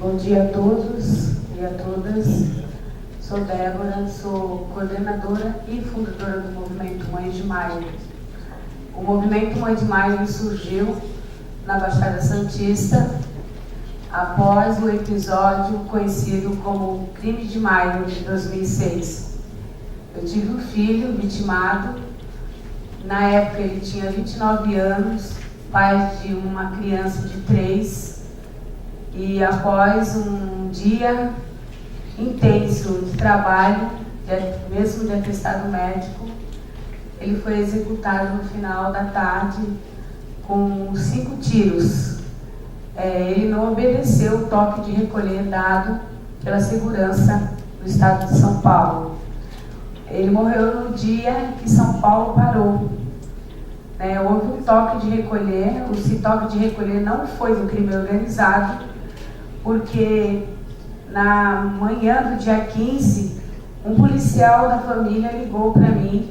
Bom dia a todos e a todas. Sou Débora, sou coordenadora e fundadora do movimento Mães de Maio. O movimento Mães de Maio surgiu na Baixada Santista após o episódio conhecido como Crime de Maio de 2006. Eu tive um filho vitimado. Na época ele tinha 29 anos, pai de uma criança de 3. E após um dia intenso de trabalho, mesmo de atestado médico, ele foi executado no final da tarde com 5 tiros. Ele não obedeceu o toque de recolher dado pela segurança do estado de São Paulo. Ele morreu no dia que São Paulo parou. Houve um toque de recolher. Esse toque de recolher não foi do crime organizado, porque na manhã do dia 15, um policial da família ligou para mim,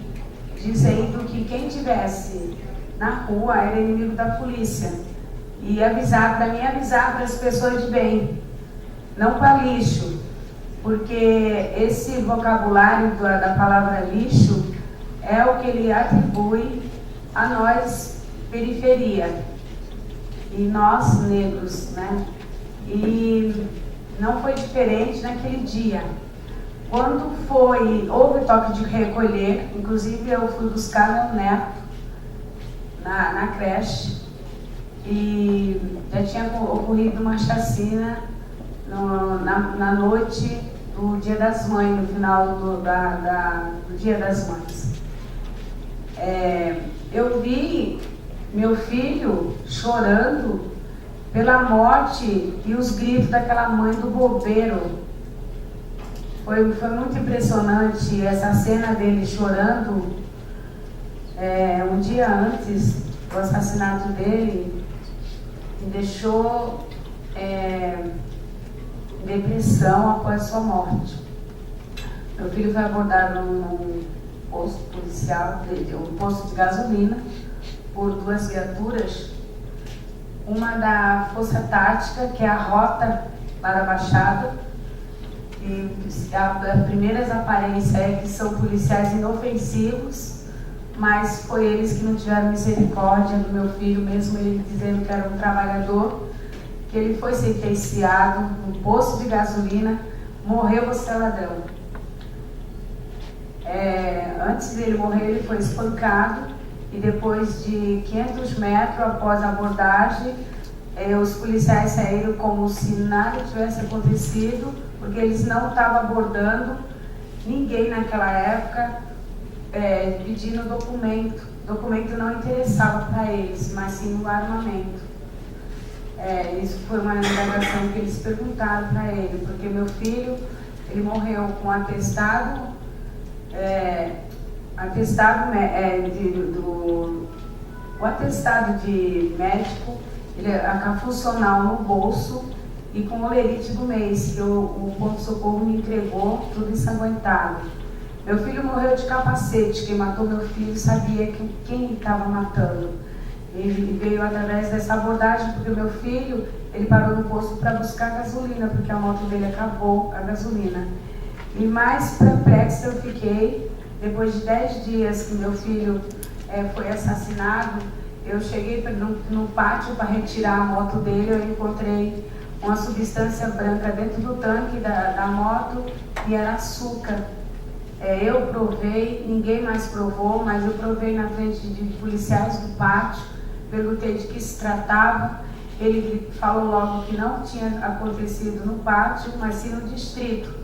dizendo que quem estivesse na rua era inimigo da polícia. E para mim avisar para as pessoas de bem, não para lixo, porque esse vocabulário da palavra lixo é o que ele atribui a nós, periferia, e nós negros, né? E não foi diferente naquele dia. Quando houve toque de recolher, inclusive eu fui buscar meu neto na creche, e já tinha ocorrido uma chacina na noite do Dia das Mães, no final do Dia das Mães. Eu vi meu filho chorando pela morte e os gritos daquela mãe do bobeiro. Foi muito impressionante essa cena dele chorando um dia antes do assassinato dele. Me deixou em depressão após sua morte. Meu filho foi abordado num posto policial, um posto de gasolina, por 2 viaturas. Uma da Força Tática, que é a rota lá da Baixada, e as primeiras aparências é que são policiais inofensivos, mas foi eles que não tiveram misericórdia do meu filho, mesmo ele dizendo que era um trabalhador, que ele foi sentenciado no posto de gasolina, morreu por ser ladrão. Antes dele morrer, ele foi espancado, e depois de 500 metros após a abordagem, os policiais saíram como se nada tivesse acontecido, porque eles não estavam abordando ninguém naquela época pedindo documento. Documento não interessava para eles, mas sim o armamento. Isso foi uma indagação que eles perguntaram para ele, porque meu filho, ele morreu com atestado o atestado de médico, a funcional no bolso e com o olerite do mês, que o ponto-socorro me entregou, tudo ensanguentado. Meu filho morreu de capacete. Quem matou meu filho sabia quem estava matando. Ele veio através dessa abordagem, porque meu filho, ele parou no posto para buscar gasolina, porque a moto dele acabou a gasolina. E mais perplexo eu fiquei, depois de 10 dias que meu filho foi assassinado. Eu cheguei no pátio para retirar a moto dele, eu encontrei uma substância branca dentro do tanque da moto, e era açúcar. Eu provei, ninguém mais provou, mas eu provei na frente de policiais do pátio, perguntei de que se tratava. Ele falou logo que não tinha acontecido no pátio, mas sim no distrito.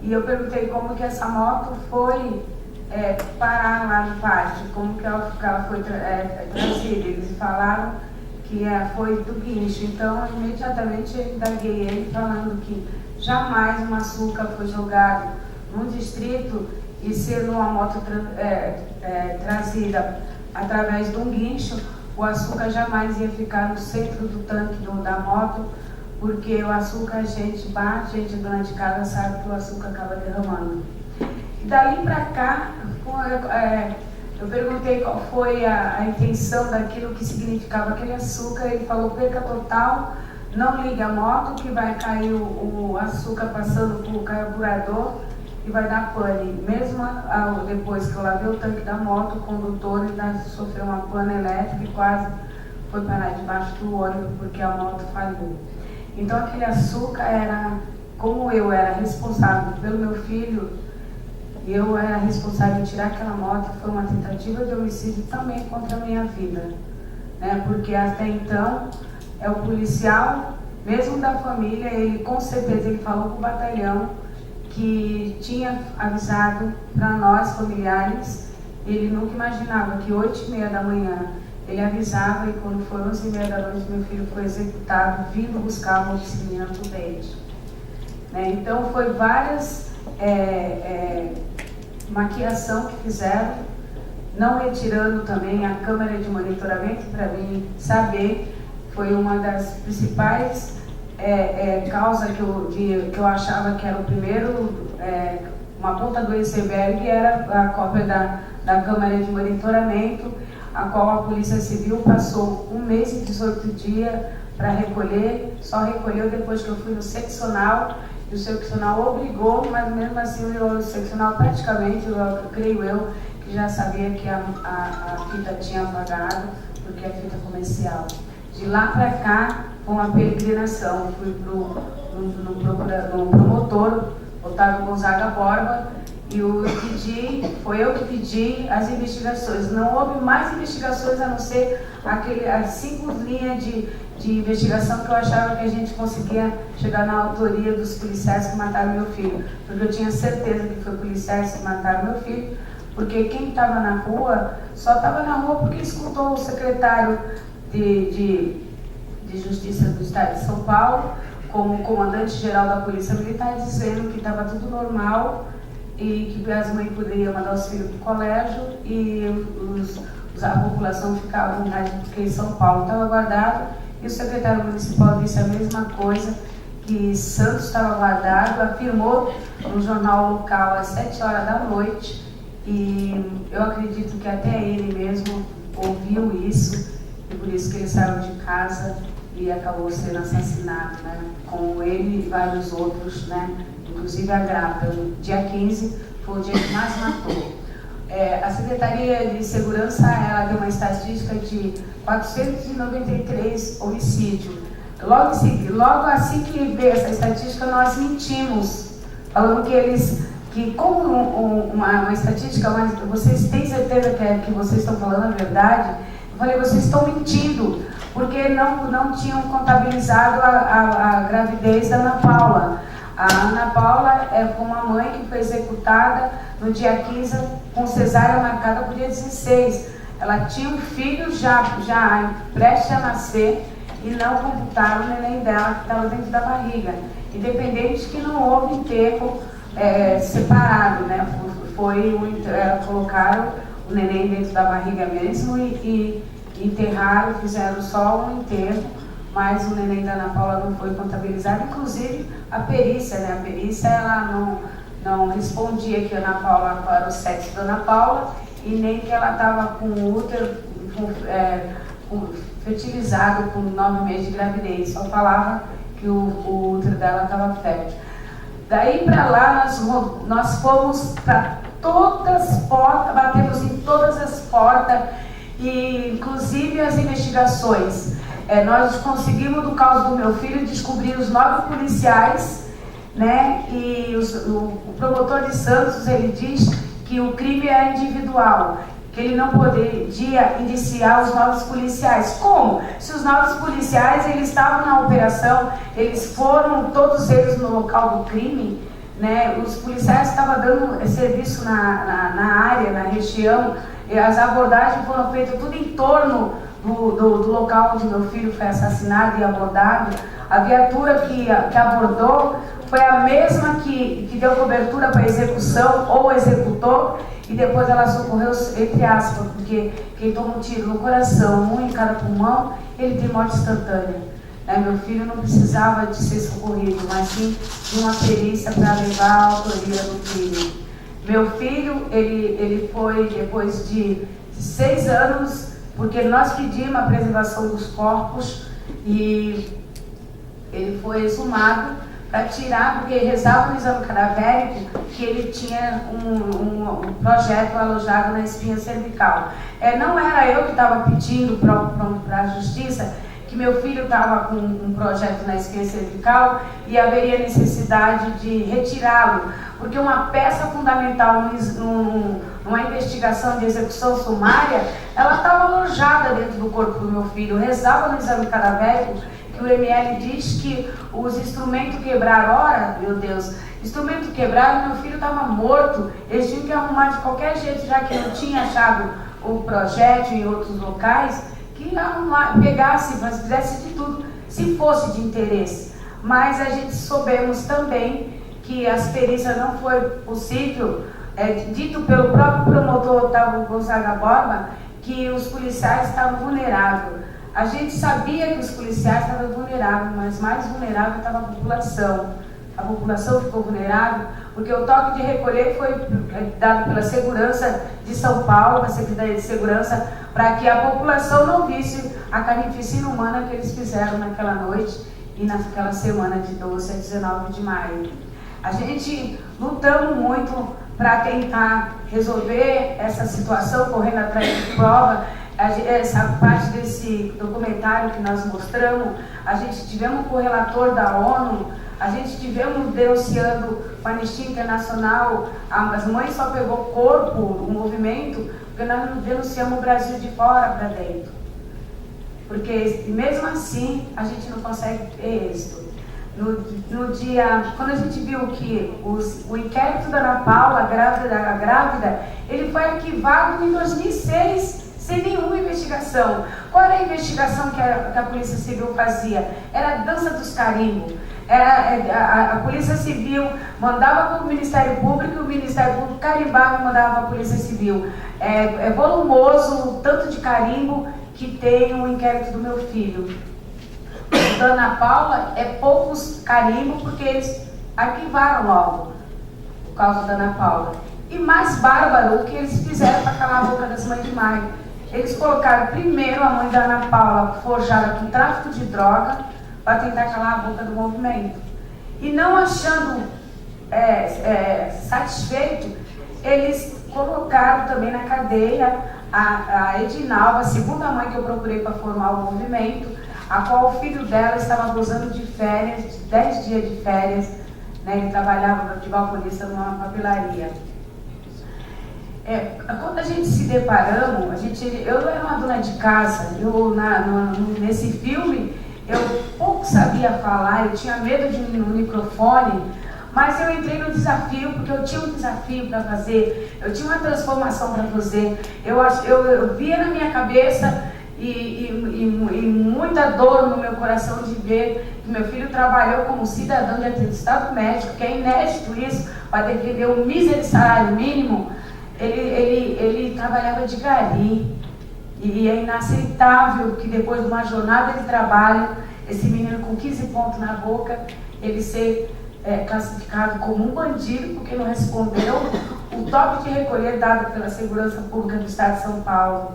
E eu perguntei como que essa moto foi parar lá no pátio, como que ela foi trazida. Eles falaram que foi do guincho. Então, imediatamente eu indaguei ele, falando que jamais um açúcar foi jogado no distrito e ser numa moto trazida através de um guincho. O açúcar jamais ia ficar no centro do tanque da moto, porque o açúcar, a gente bate, a gente dona de casa sabe que o açúcar acaba derramando. E dali para cá, eu perguntei qual foi a intenção daquilo, que significava aquele açúcar. Ele falou perca total não ligue a moto que vai cair o açúcar passando por carburador e vai dar pane. Mesmo depois que eu lavei o tanque da moto, o condutor ainda sofreu uma pane elétrica e quase foi parar debaixo do ônibus porque a moto falhou. Então aquele açúcar era, como eu era responsável pelo meu filho, eu era responsável em tirar aquela moto, foi uma tentativa de homicídio também contra a minha vida, né? Porque até então é o policial, mesmo da família, ele com certeza ele falou para o batalhão que tinha avisado para nós familiares, ele nunca imaginava que 8h30 da manhã ele avisava, e quando foi 11h30 da noite meu filho foi executado, vindo buscar a moxilina para o dente, né? Então foi várias maquiação que fizeram, não retirando também a câmera de monitoramento para mim saber. Foi uma das principais causas que eu achava que era o primeiro, uma ponta do iceberg, era a cópia da câmera de monitoramento, a qual a Polícia Civil passou 1 mês e 18 dias para recolher, só recolheu depois que eu fui no seccional, e o seccional obrigou, mas mesmo assim o seccional praticamente, creio eu, que já sabia que a fita tinha apagado, porque é fita comercial. De lá para cá, com uma peregrinação, fui no promotor, Otávio Gonzaga Borba, e foi eu que pedi as investigações. Não houve mais investigações a não ser as 5 linhas de investigação que eu achava que a gente conseguia chegar na autoria dos policiais que mataram meu filho. Porque eu tinha certeza que foi policiais que mataram meu filho, porque quem estava na rua, só estava na rua porque escutou o secretário de Justiça do Estado de São Paulo, como comandante-geral da Polícia Militar, dizendo que estava tudo normal e que as mães poderiam mandar os filhos para o colégio e a população ficava à vontade porque em São Paulo estava guardado, e o secretário municipal disse a mesma coisa, que Santos estava guardado, afirmou no jornal local às 7h da noite, e eu acredito que até ele mesmo ouviu isso, e por isso que ele saiu de casa e acabou sendo assassinado, né? Como ele e vários outros, né? Inclusive a grávida. No dia 15 foi o dia que mais matou. A Secretaria de Segurança, ela deu uma estatística de 493 homicídios. Logo assim que veio essa estatística, nós mentimos, falando que como uma estatística, mas vocês têm certeza que vocês estão falando a verdade? Eu falei, vocês estão mentindo, porque não tinham contabilizado a gravidez da Ana Paula. A Ana Paula foi uma mãe que foi executada no dia 15, com cesárea marcada para o dia 16. Ela tinha um filho já prestes a nascer e não computaram o neném dela que estava dentro da barriga. Independente de que não houve enterro separado, né? Colocaram o neném dentro da barriga mesmo e enterraram, fizeram só um enterro, mas o neném da Ana Paula não foi contabilizado. Inclusive a perícia, né? A perícia ela não respondia que a Ana Paula, qual era o sexo da Ana Paula, e nem que ela estava com o útero fertilizado com 9 meses de gravidez, só falava que o útero dela estava fértil. Daí para lá nós fomos para todas as portas, batemos em todas as portas, e inclusive as investigações. Nós conseguimos, do caso do meu filho, descobrir os 9 policiais, né? E o promotor de Santos, ele diz que o crime é individual, que ele não poderia indiciar os 9 policiais. Como? Se os 9 policiais eles estavam na operação, eles foram todos eles no local do crime, né? Os policiais estavam dando serviço na área, na região, e as abordagens foram feitas tudo em torno do local onde meu filho foi assassinado e abordado. A viatura que abordou foi a mesma que deu cobertura para a execução ou executou, e depois ela socorreu, entre aspas, porque quem toma um tiro no coração, um em cada pulmão, ele tem morte instantânea. Meu filho não precisava de ser socorrido, mas sim de uma perícia para levar a autoria do crime. Meu filho, ele foi depois de 6 anos, porque nós pedimos a preservação dos corpos, e ele foi exumado para tirar, porque rezava no exame cadavérico que ele tinha um projeto alojado na espinha cervical. Não era eu que estava pedindo para a justiça que meu filho estava com um projeto na espinha cervical e haveria necessidade de retirá-lo, porque uma peça fundamental numa investigação de execução sumária, ela estava alojada dentro do corpo do meu filho. Rezava no exame cadavérico que o ML diz que os instrumentos quebraram. Ora, meu Deus, instrumento quebrado, meu filho estava morto. Eles tinham que arrumar de qualquer jeito, já que não tinha achado o projétil em outros locais, que arrumar, pegasse, fizesse de tudo, se fosse de interesse. Mas a gente soubemos também que as perícias não foi possível, dito pelo próprio promotor Otávio Gonzaga Borba, que os policiais estavam vulneráveis. A gente sabia que os policiais estavam vulneráveis, mas mais vulnerável estava a população. A população ficou vulnerável porque o toque de recolher foi dado pela Segurança de São Paulo, a Secretaria de Segurança, para que a população não visse a carnificina humana que eles fizeram naquela noite e naquela semana de 12 a 19 de maio. A gente lutamos muito para tentar resolver essa situação, correndo atrás de prova. Essa parte desse documentário que nós mostramos, a gente tivemos com o relator da ONU, a gente tivemos denunciando o Anistia Internacional, as mães só pegou corpo, o movimento, porque nós não denunciamos o Brasil de fora para dentro. Porque mesmo assim a gente não consegue ter êxito. No dia, quando a gente viu que o inquérito da Ana Paula, a grávida, ele foi arquivado em 2006, sem nenhuma investigação. Qual era a investigação que a Polícia Civil fazia? Era a dança dos carimbos. A Polícia Civil mandava para o Ministério Público e o Ministério Público carimbava e mandava para a Polícia Civil. É volumoso o tanto de carimbo que tem o inquérito do meu filho. O da Ana Paula é poucos carimbos porque eles arquivaram logo por causa da Ana Paula. E mais bárbaro o que eles fizeram para calar a boca das mães de maio. Eles colocaram primeiro a mãe da Ana Paula forjada com tráfico de droga para tentar calar a boca do movimento. E não achando satisfeito, eles colocaram também na cadeia a Edinalva, a segunda mãe que eu procurei para formar o movimento, a qual o filho dela estava gozando de férias, de 10 dias de férias, né? Ele trabalhava de balconista numa papelaria. Quando a gente se deparamos, eu era uma dona de casa, nesse filme eu pouco sabia falar, eu tinha medo de um microfone, mas eu entrei no desafio porque eu tinha um desafio para fazer, eu tinha uma transformação para fazer. Eu via na minha cabeça e muita dor no meu coração de ver que meu filho trabalhou como cidadão de atestado médico, que é inédito isso, para defender o mísero salário mínimo. Ele trabalhava de gari, e é inaceitável que depois de uma jornada de trabalho, esse menino com 15 pontos na boca, ele ser classificado como um bandido porque não respondeu o toque de recolher dado pela Segurança Pública do Estado de São Paulo.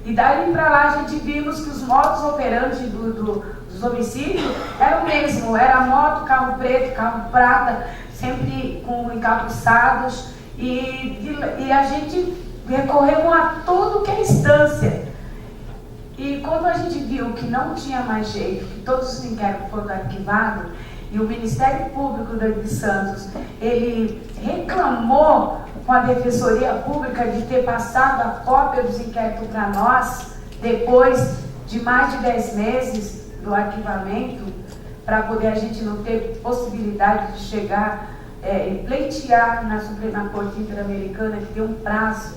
E dali para lá a gente vimos que os modus operandi dos homicídios eram o mesmo, era moto, carro preto, carro prata, sempre com encapuçados. E a gente recorreu a tudo que é instância. E quando a gente viu que não tinha mais jeito, que todos os inquéritos foram arquivados, e o Ministério Público de Santos, ele reclamou com a Defensoria Pública de ter passado a cópia dos inquéritos para nós, depois de mais de 10 meses do arquivamento, para poder a gente não ter possibilidade de chegar pleitear na Suprema Corte Interamericana, que tem um prazo,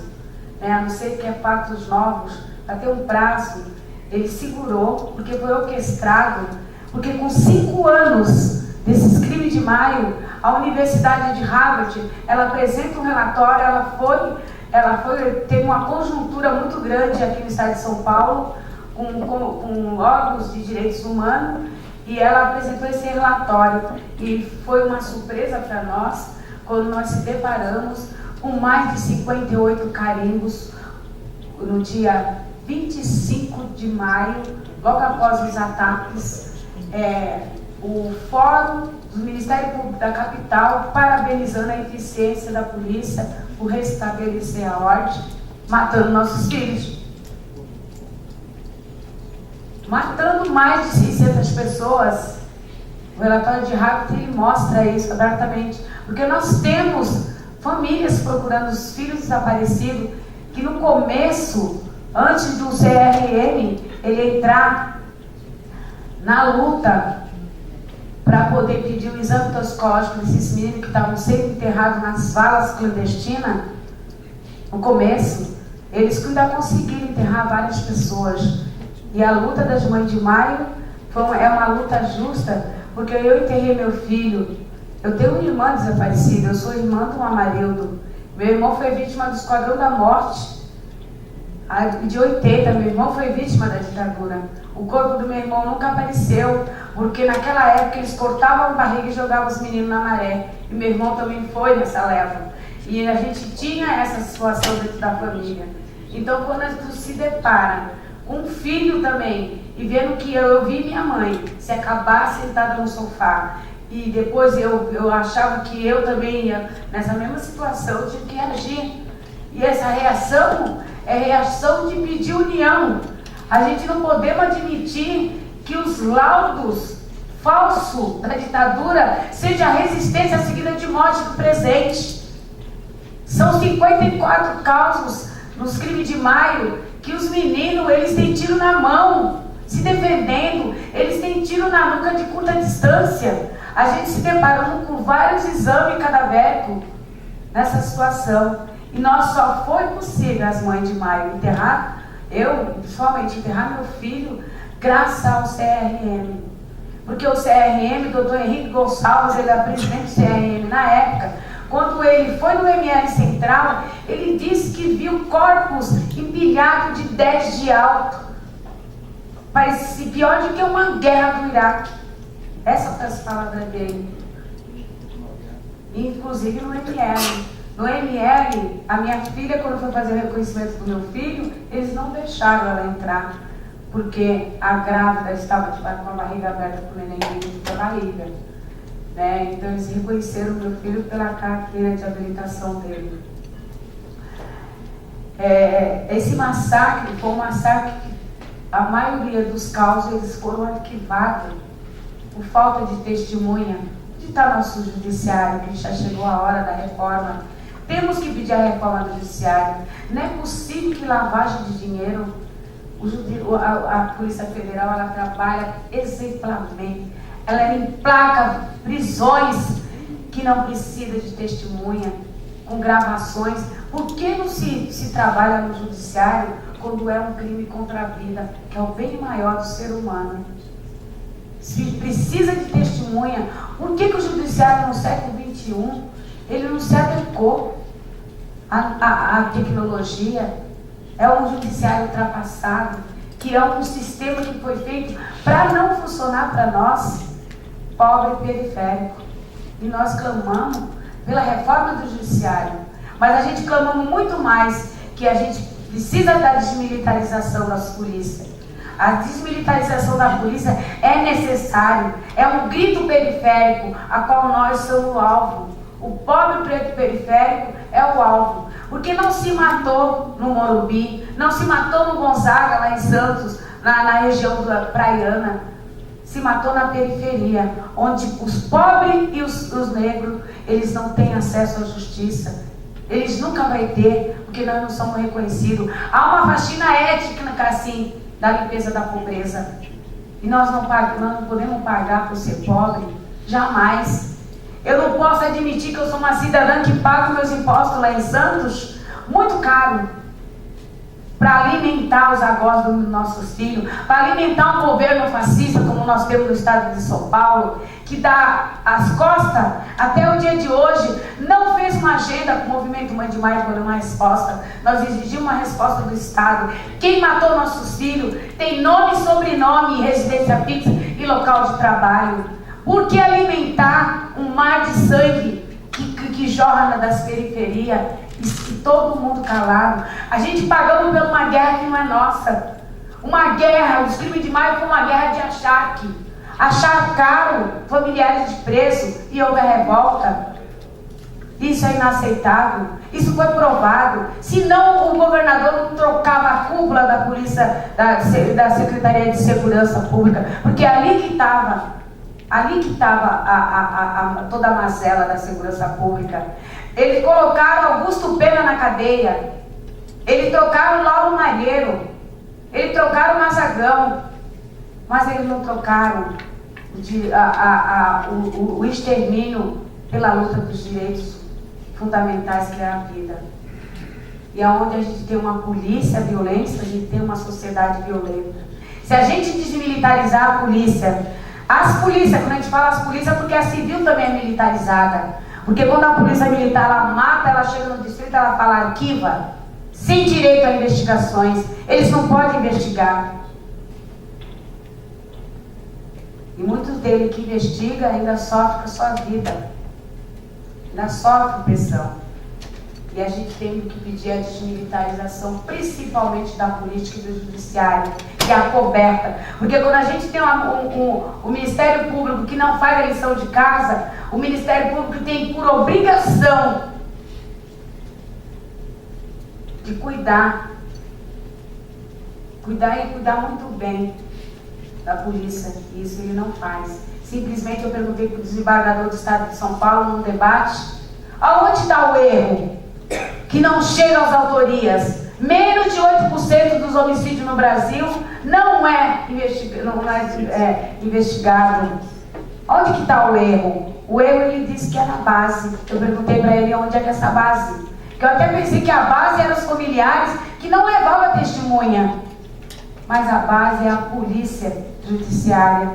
né, a não ser que é fatos novos, para ter um prazo. Ele segurou, porque foi orquestrado, porque com 5 anos desses crimes de maio, a Universidade de Harvard, ela apresenta um relatório, teve uma conjuntura muito grande aqui no estado de São Paulo, com órgãos de direitos humanos, e ela apresentou esse relatório. E foi uma surpresa para nós, quando nós se deparamos com mais de 58 carimbos no dia 25 de maio, logo após os ataques, o Fórum do Ministério Público da Capital parabenizando a eficiência da polícia por restabelecer a ordem, matando nossos filhos. Matando mais de 600 pessoas. O relatório de Rapto ele mostra isso abertamente. Porque nós temos famílias procurando os filhos desaparecidos, que no começo, antes do CRM ele entrar na luta para poder pedir o exame toxicológico desses meninos que estavam sendo enterrados nas valas clandestinas, no começo, eles ainda conseguiram enterrar várias pessoas. E a luta das Mães de Maio é uma luta justa, porque eu enterrei meu filho. Eu tenho uma irmã desaparecida, eu sou irmã do Amarildo. Meu irmão foi vítima do Esquadrão da Morte, de 80, meu irmão foi vítima da ditadura. O corpo do meu irmão nunca apareceu, porque naquela época eles cortavam a barriga e jogavam os meninos na maré. E meu irmão também foi nessa leva. E a gente tinha essa situação dentro da família. Então, quando a gente se depara com um filho também, e vendo que eu vi minha mãe se acabar sentada no sofá, e depois eu achava que eu também ia nessa mesma situação, eu tive que reagir. E essa reação é reação de pedir união. A gente não podemos admitir que os laudos falsos da ditadura seja a resistência seguida de morte do presente. São 54 casos nos crimes de maio que os meninos, eles têm tiro na mão, se defendendo, eles têm tiro na nuca de curta distância. A gente se deparando com vários exames cadavéricos nessa situação. E nós só foi possível, as Mães de Maio, enterrar, eu, pessoalmente, enterrar meu filho, graças ao CRM. Porque o CRM, o doutor Henrique Gonçalves, ele era presidente do CRM na época, quando ele foi no ML Central, ele disse que viu corpos empilhados de 10 de alto. Parece pior do que uma guerra do Iraque. Essa foi as palavras dele. Inclusive no ML. No ML, a minha filha, quando foi fazer o reconhecimento do meu filho, eles não deixaram ela entrar, porque a grávida estava com a barriga aberta com o neném dentro da barriga. Né? Então eles reconheceram meu filho pela carteira de habilitação dele. Esse massacre foi um massacre que a maioria dos casos eles foram arquivados por falta de testemunha. Onde está nosso judiciário, que já chegou a hora da reforma? Temos que pedir a reforma do judiciário. Não é possível que lavagem de dinheiro, a Polícia Federal ela trabalha exemplarmente. Ela emplaca prisões que não precisa de testemunha, com gravações. Por que não se trabalha no judiciário quando é um crime contra a vida, que é o bem maior do ser humano? Se precisa de testemunha, por que o judiciário no século XXI ele não se adequou à tecnologia? É um judiciário ultrapassado, que é um sistema que foi feito para não funcionar para nós, pobre e periférico. E nós clamamos pela reforma do judiciário, mas a gente clamamos muito mais que a gente precisa da desmilitarização das polícias. A desmilitarização da polícia é necessário, é um grito periférico a qual nós somos o alvo. O pobre preto periférico é o alvo, porque não se matou no Morumbi, não se matou no Gonzaga, lá em Santos, na região da Praiana, se matou na periferia, onde os pobres e os negros, eles não têm acesso à justiça. Eles nunca vão ter, porque nós não somos reconhecidos. Há uma faxina étnica, assim, da limpeza da pobreza. E nós não podemos pagar por ser pobre, jamais. Eu não posso admitir que eu sou uma cidadã que paga meus impostos lá em Santos, muito caro, para alimentar os agós dos nossos filhos, para alimentar um governo fascista como nós temos no estado de São Paulo, que dá as costas, até o dia de hoje, não fez uma agenda com o movimento Mãe de Maio por uma resposta. Nós exigimos uma resposta do Estado. Quem matou nossos filhos tem nome, sobrenome, residência fixa e local de trabalho. Por que alimentar um mar de sangue que jorra das periferias e todo mundo calado? A gente pagamos por uma guerra que não é nossa. Uma guerra, os crimes de maio foi uma guerra de achaque. achar caro familiares de preso e houve a revolta. Isso é inaceitável. Isso foi provado. Senão o governador não trocava a cúpula da polícia, da Secretaria de Segurança Pública, porque ali que estava toda a mazela da segurança pública. Eles colocaram Augusto Pena na cadeia. Eles trocaram Lauro Malheiro. Eles trocaram o Mazagão. Mas eles não trocaram o extermínio pela luta dos direitos fundamentais, que é a vida. E aonde a gente tem uma polícia violenta, a gente tem uma sociedade violenta. Se a gente desmilitarizar a polícia, as polícias, quando a gente fala as polícias, porque a civil também é militarizada. Porque quando a polícia militar, ela mata, ela chega no distrito, ela fala arquiva, sem direito a investigações. Eles não podem investigar. E muitos deles que investigam ainda sofrem com a sua vida. Ainda sofrem pressão. E a gente tem que pedir a desmilitarização, principalmente da política e do judiciário, que é a coberta. Porque quando a gente tem o Ministério Público que não faz a lição de casa, o Ministério Público tem por obrigação de cuidar muito bem da polícia. E isso ele não faz. Simplesmente eu perguntei para o desembargador do Estado de São Paulo num debate, aonde está o erro? Que não chega às autorias. Menos de 8% dos homicídios no Brasil não é investigado. Onde que está o erro? O erro, ele disse que é na base. Eu perguntei para ele onde é que é essa base. Que eu até pensei que a base eram os familiares que não levavam a testemunha. Mas a base é a polícia judiciária.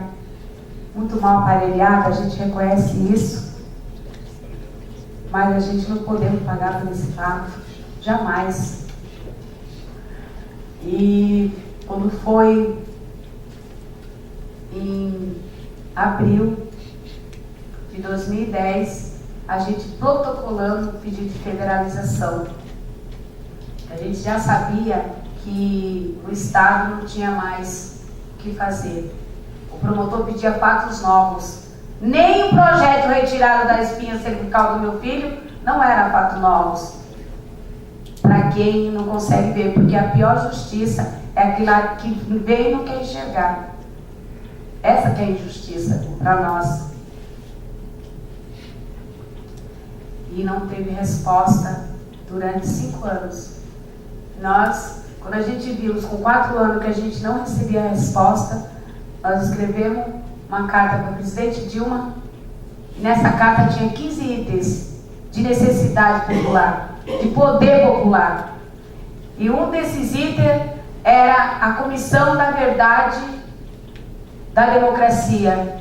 Muito mal aparelhada, a gente reconhece isso. Mas a gente não podemos pagar por esse fato. Jamais. E quando foi em abril de 2010, a gente protocolando o pedido de federalização. A gente já sabia que o Estado não tinha mais o que fazer. O promotor pedia fatos novos. Nem o projeto retirado da espinha cervical do meu filho não era fatos novos. Para quem não consegue ver, porque a pior justiça é aquela que vem e não quer enxergar. Essa que é a injustiça para nós. E não teve resposta durante 5 anos. Nós, quando a gente viu com 4 anos que a gente não recebia a resposta, nós escrevemos uma carta para o presidente Dilma. E nessa carta tinha 15 itens de necessidade popular, de poder popular. E um desses itens era a Comissão da Verdade da Democracia.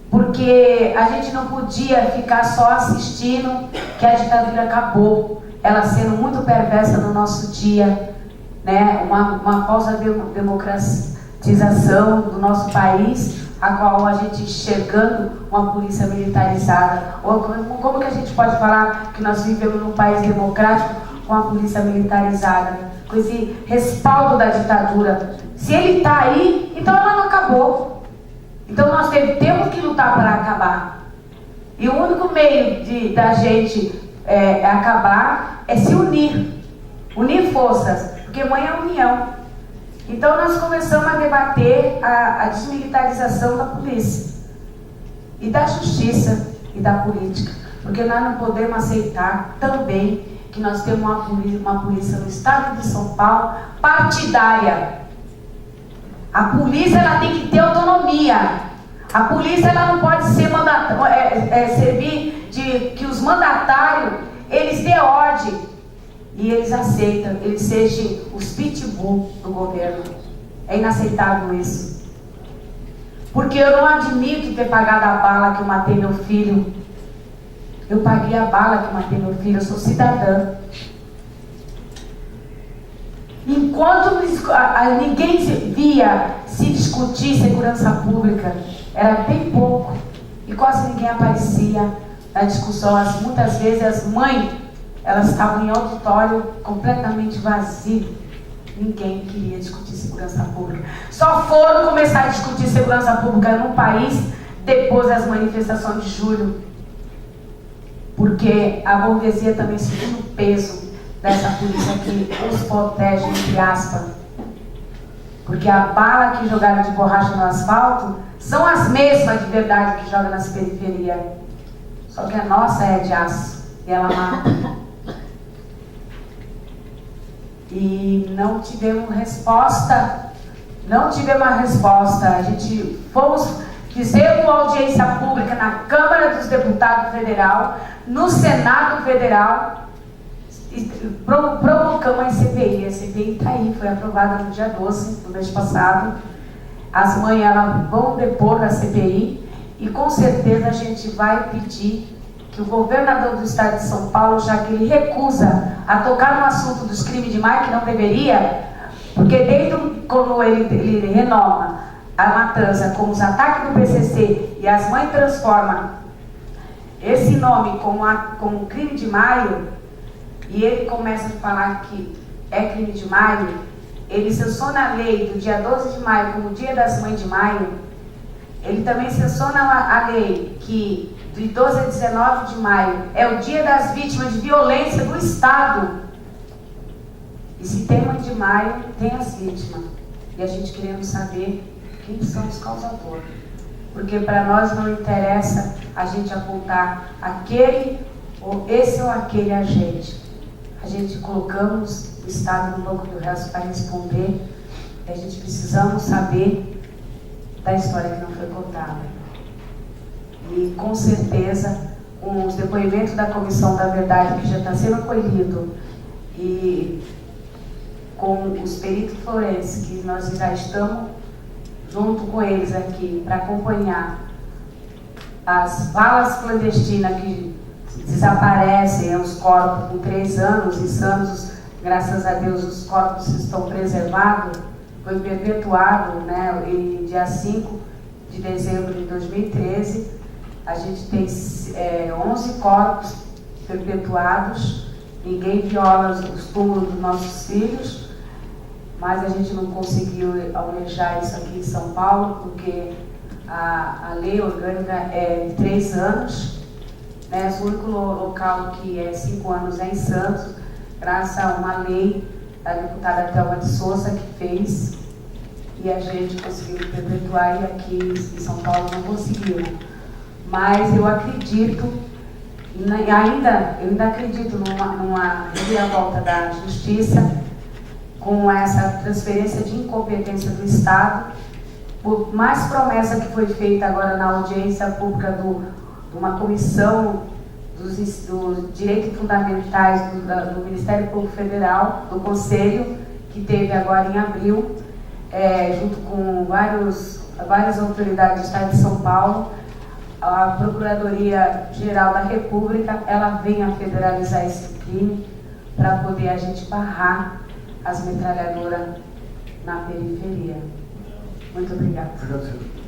Porque a gente não podia ficar só assistindo que a ditadura acabou, ela sendo muito perversa no nosso dia, né? Uma falsa democratização do nosso país, a qual a gente enxergando uma polícia militarizada. Ou como que a gente pode falar que nós vivemos num país democrático com a polícia militarizada, com esse respaldo da ditadura? Se ele está aí, então ela não acabou. Então nós temos que lutar para acabar. E o único meio da gente acabar é se unir. Unir forças, porque mãe é união. Então nós começamos a debater a desmilitarização da polícia. E da justiça e da política. Porque nós não podemos aceitar também que nós temos uma polícia no estado de São Paulo partidária. A polícia ela tem que ter autonomia. A polícia ela não pode ser servir de que os mandatários eles dê ordem e eles aceitam, eles sejam os pitbull do governo. É inaceitável isso. Porque eu não admito ter pagado a bala que eu matei meu filho. Eu paguei a bala que eu matei meu filho, eu sou cidadã. Enquanto ninguém via se discutir segurança pública, era bem pouco, e quase ninguém aparecia na discussão. Muitas vezes as mães, elas estavam em auditório completamente vazio. ninguém queria discutir segurança pública. Só foram começar a discutir segurança pública no país depois das manifestações de julho. Porque a burguesia também sentiu o peso dessa polícia que os protege, entre aspas. Porque a bala que jogaram de borracha no asfalto são as mesmas de verdade que jogam nas periferias. Só que a nossa é de aço e ela mata. E não tivemos resposta. Não tivemos uma resposta. A gente fizemos uma audiência pública na Câmara dos Deputados Federal, no Senado Federal, e provocamos a CPI. A CPI está aí, foi aprovada no dia 12 do mês passado. As mães elas vão depor na CPI e com certeza a gente vai pedir que o governador do estado de São Paulo, já que ele recusa a tocar no assunto dos crimes de Maio, que não deveria, porque desde quando ele renova a matança como os ataques do PCC e as mães transformam esse nome como crime de Maio, e ele começa a falar que é crime de Maio, ele sanciona a lei do dia 12 de maio como Dia das Mães de Maio, ele também sanciona a lei que de 12 a 19 de maio é o Dia das Vítimas de Violência do Estado. E se tem Mãe de Maio, tem as vítimas. E a gente querendo saber quem são os causadores. Porque para nós não interessa a gente apontar aquele, ou esse ou aquele agente. A gente colocamos o Estado no banco do resto para responder. E a gente precisamos saber da história que não foi contada. E com certeza, com os depoimentos da Comissão da Verdade, que já está sendo colhido, e com os peritos forenses, que nós já estamos junto com eles aqui para acompanhar as balas clandestinas que desaparecem, os corpos com 3 anos, e Santos, graças a Deus, os corpos estão preservados, foi perpetuado, né, em dia 5 de dezembro de 2013, a gente tem 11 corpos perpetuados, ninguém viola os túmulos dos nossos filhos, mas a gente não conseguiu almejar isso aqui em São Paulo, porque a lei orgânica é de 3 anos, né? O único local que é 5 anos é em Santos, graças a uma lei da deputada Thelma de Souza que fez, e a gente conseguiu perpetuar, e aqui em São Paulo não conseguiu. Mas eu acredito, eu ainda acredito numa reviravolta da justiça, com essa transferência de incompetência do Estado, por mais promessa que foi feita agora na audiência pública de uma comissão dos direitos fundamentais do Ministério Público Federal, do Conselho, que teve agora em abril, junto com várias autoridades do Estado de São Paulo. A Procuradoria-Geral da República, ela vem a federalizar esse crime para poder a gente barrar as metralhadoras na periferia. Muito obrigada. Obrigado, senhor.